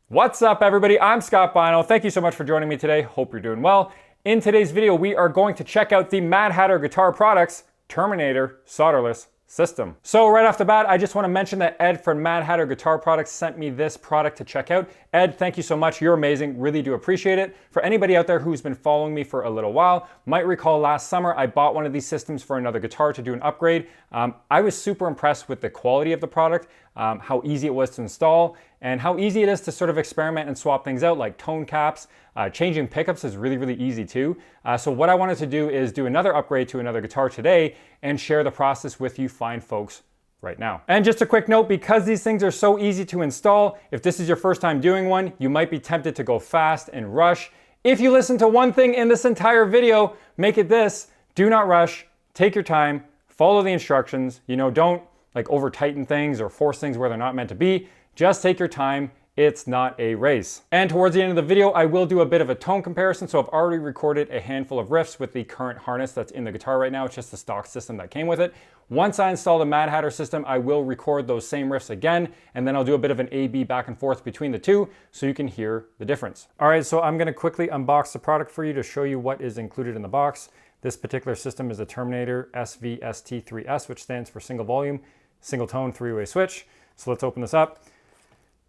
What's up, everybody? I'm Scott Bino. Thank you so much for joining me today. Hope you're doing well. In today's video, we are going to check out the Mad Hatter Guitar Products Terminator Solderless system. So right off the bat, I just want to mention that Ed from Mad Hatter Guitar Products sent me this product to check out. Ed, thank you so much. You're amazing. Really do appreciate it. For anybody out there who's been following me for a little while, might recall last summer I bought one of these systems for another guitar to do an upgrade. I was super impressed with the quality of the product, how easy it was to install, and how easy it is to sort of experiment and swap things out, like tone caps. Changing pickups is really easy too. So what I wanted to do is do another upgrade to another guitar today and share the process with you fine folks right now. And just a quick note, because these things are so easy to install, if this is your first time doing one, you might be tempted to go fast and rush. If you listen to one thing in this entire video, make it this: do not rush, take your time, follow the instructions. Don't like over tighten things or force things where they're not meant to be. Just take your time. It's not a race. And towards the end of the video, I will do a bit of a tone comparison. So I've already recorded a handful of riffs with the current harness that's in the guitar right now. It's just the stock system that came with it. Once I install the Mad Hatter system, I will record those same riffs again, and then I'll do a bit of an A/B back and forth between the two so you can hear the difference. All right, so I'm gonna quickly unbox the product for you to show you what is included in the box. This particular system is the Terminator SVST3S, which stands for single volume, single tone, three-way switch. So let's open this up.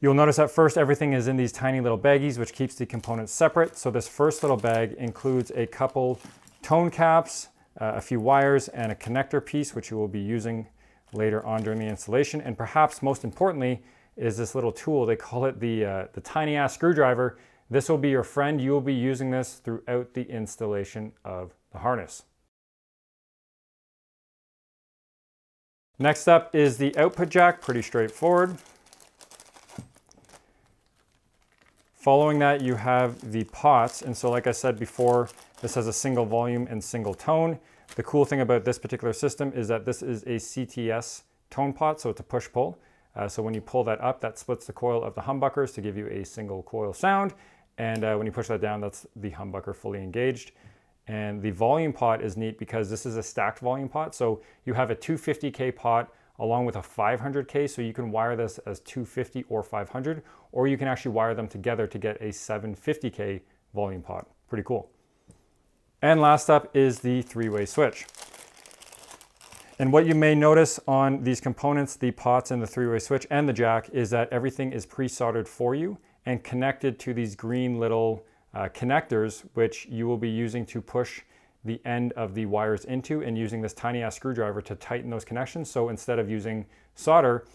You'll notice at first everything is in these tiny little baggies, which keeps the components separate. So this first little bag includes a couple tone caps, a few wires, and a connector piece, which you will be using later on during the installation. And perhaps most importantly is this little tool. They call it the tiny ass screwdriver. This will be your friend. You will be using this throughout the installation of the harness. Next up is the output jack, pretty straightforward. Following that, you have the pots. And so like I said before, this has a single volume and single tone. The cool thing about this particular system is that this is a CTS tone pot, so it's a push-pull. So when you pull that up, that splits the coil of the humbuckers to give you a single coil sound. And when you push that down, that's the humbucker fully engaged. And the volume pot is neat because this is a stacked volume pot. So you have a 250K pot along with a 500K, so you can wire this as 250 or 500, or you can actually wire them together to get a 750K volume pot. Pretty cool. And last up is the three-way switch. And what you may notice on these components, the pots and the three-way switch and the jack, is that everything is pre-soldered for you and connected to these green little connectors, which you will be using to push the end of the wires into, and using this tiny ass screwdriver to tighten those connections. So instead of using solder,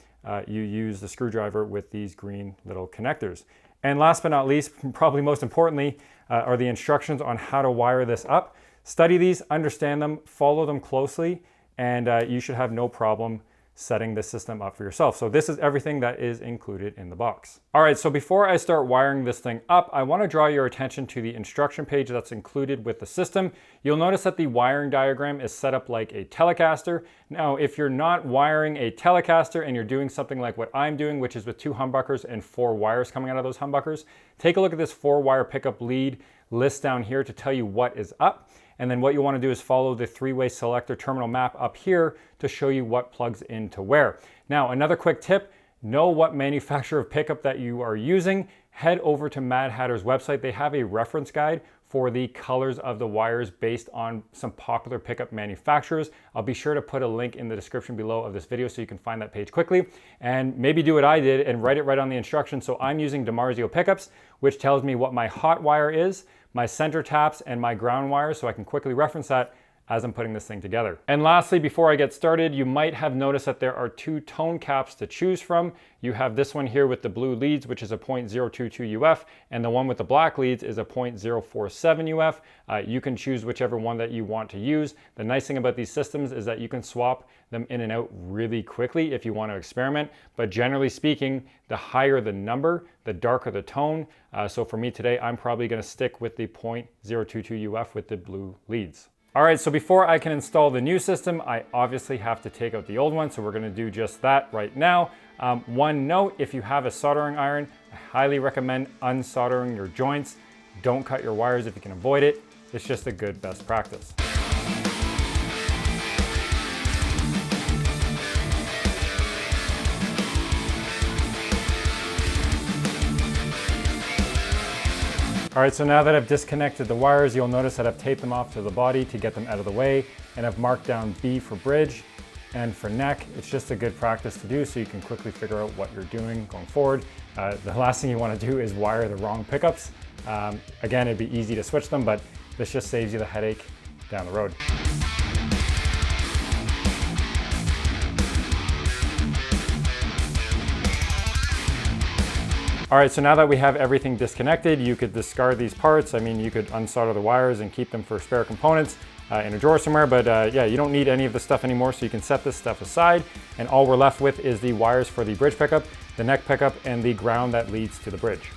you use the screwdriver with these green little connectors. And last but not least, probably most importantly, are the instructions on how to wire this up. Study these, understand them, follow them closely, and you should have no problem setting this system up for yourself. So this is everything that is included in the box. All right, so before I start wiring this thing up, I want to draw your attention to the instruction page that's included with the system. You'll notice that the wiring diagram is set up like a Telecaster. Now, if you're not wiring a Telecaster and you're doing something like what I'm doing, which is with 2 humbuckers and 4 wires coming out of those humbuckers, take a look at this 4-wire pickup lead list down here to tell you what is up. And then what you want to do is follow the 3-way selector terminal map up here to show you what plugs into where. Now, another quick tip: know what manufacturer of pickup that you are using. Head over to Mad Hatter's website. They have a reference guide for the colors of the wires based on some popular pickup manufacturers. I'll be sure to put a link in the description below of this video so you can find that page quickly, and maybe do what I did and write it right on the instructions. So I'm using DiMarzio pickups, which tells me what my hot wire is, my center taps, and my ground wires, so I can quickly reference that as I'm putting this thing together. And lastly, before I get started, you might have noticed that there are 2 tone caps to choose from. You have this one here with the blue leads, which is a 0.022 UF, and the one with the black leads is a 0.047 UF. You can choose whichever one that you want to use. The nice thing about these systems is that you can swap them in and out really quickly if you want to experiment, but generally speaking, the higher the number, the darker the tone. So for me today, I'm probably going to stick with the 0.022 UF with the blue leads. All right, so before I can install the new system, I obviously have to take out the old one, so we're gonna do just that right now. One note, if you have a soldering iron, I highly recommend unsoldering your joints. Don't cut your wires if you can avoid it. It's just a good best practice. All right, so now that I've disconnected the wires, you'll notice that I've taped them off to the body to get them out of the way, and I've marked down B for bridge and for neck. It's just a good practice to do so you can quickly figure out what you're doing going forward. The last thing you want to do is wire the wrong pickups. Again, it'd be easy to switch them, but this just saves you the headache down the road. All right, so now that we have everything disconnected, you could discard these parts. I mean, you could unsolder the wires and keep them for spare components in a drawer somewhere, but yeah, you don't need any of this stuff anymore, so you can set this stuff aside. And all we're left with is the wires for the bridge pickup, the neck pickup, and the ground that leads to the bridge.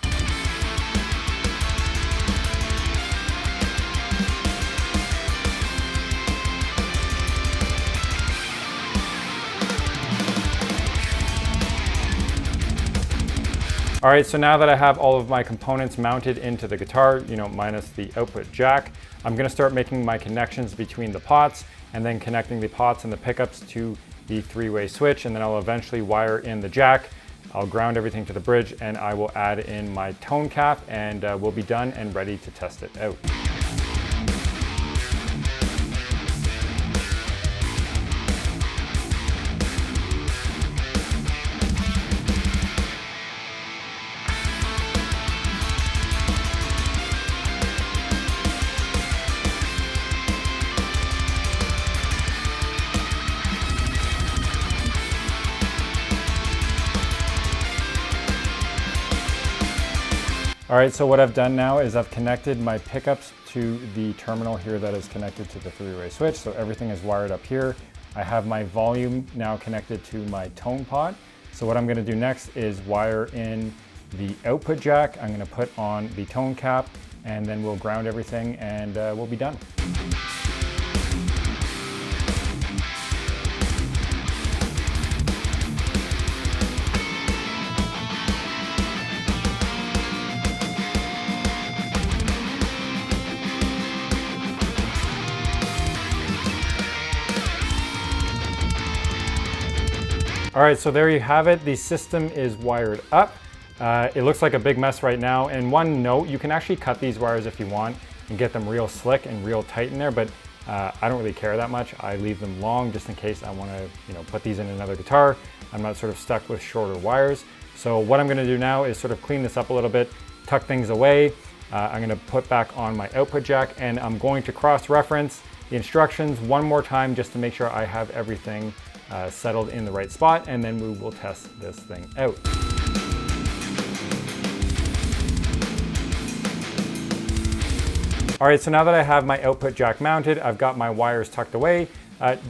All right, so now that I have all of my components mounted into the guitar, minus the output jack, I'm gonna start making my connections between the pots and then connecting the pots and the pickups to the three-way switch, and then I'll eventually wire in the jack. I'll ground everything to the bridge, and I will add in my tone cap, and we'll be done and ready to test it out. All right, so what I've done now is I've connected my pickups to the terminal here that is connected to the three-way switch. So everything is wired up here. I have my volume now connected to my tone pot. So what I'm gonna do next is wire in the output jack. I'm gonna put on the tone cap, and then we'll ground everything, and we'll be done. All right, so there you have it. The system is wired up. It looks like a big mess right now. And one note, you can actually cut these wires if you want and get them real slick and real tight in there, but I don't really care that much. I leave them long just in case I wanna put these in another guitar. I'm not sort of stuck with shorter wires. So what I'm gonna do now is sort of clean this up a little bit, tuck things away. I'm gonna put back on my output jack, and I'm going to cross-reference the instructions one more time just to make sure I have everything settled in the right spot, and then we will test this thing out. All right, so now that I have my output jack mounted, I've got my wires tucked away.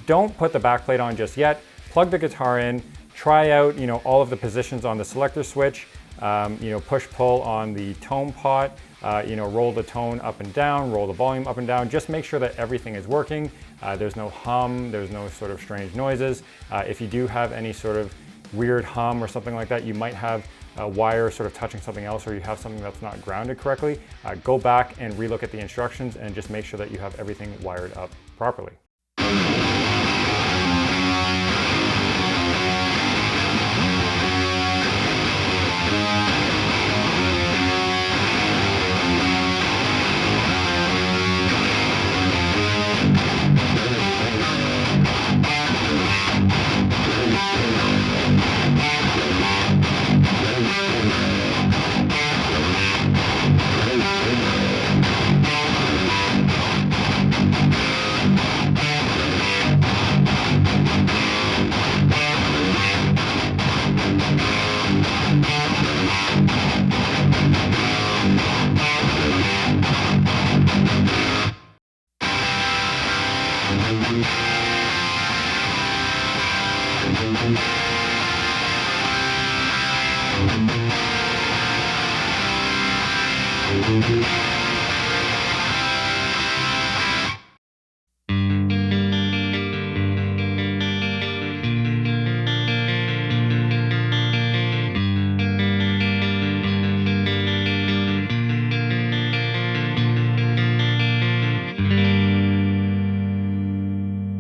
Don't put the backplate on just yet. Plug the guitar in, try out all of the positions on the selector switch, push-pull on the tone pot, roll the tone up and down, roll the volume up and down. Just make sure that everything is working. There's no hum, there's no sort of strange noises. If you do have any sort of weird hum or something like that, you might have a wire sort of touching something else, or you have something that's not grounded correctly. Go back and relook at the instructions and just make sure that you have everything wired up properly.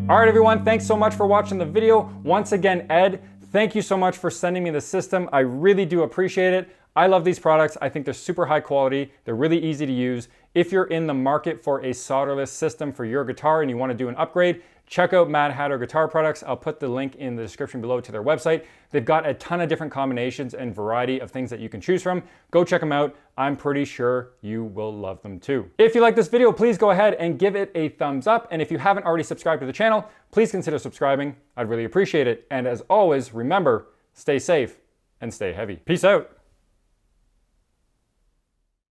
All right, everyone, thanks so much for watching the video. Once again, Ed, thank you so much for sending me the system. I really do appreciate it. I love these products. I think they're super high quality. They're really easy to use. If you're in the market for a solderless system for your guitar and you want to do an upgrade, check out Mad Hatter Guitar Products. I'll put the link in the description below to their website. They've got a ton of different combinations and variety of things that you can choose from. Go check them out. I'm pretty sure you will love them too. If you like this video, please go ahead and give it a thumbs up. And if you haven't already subscribed to the channel, please consider subscribing. I'd really appreciate it. And as always, remember, stay safe and stay heavy. Peace out.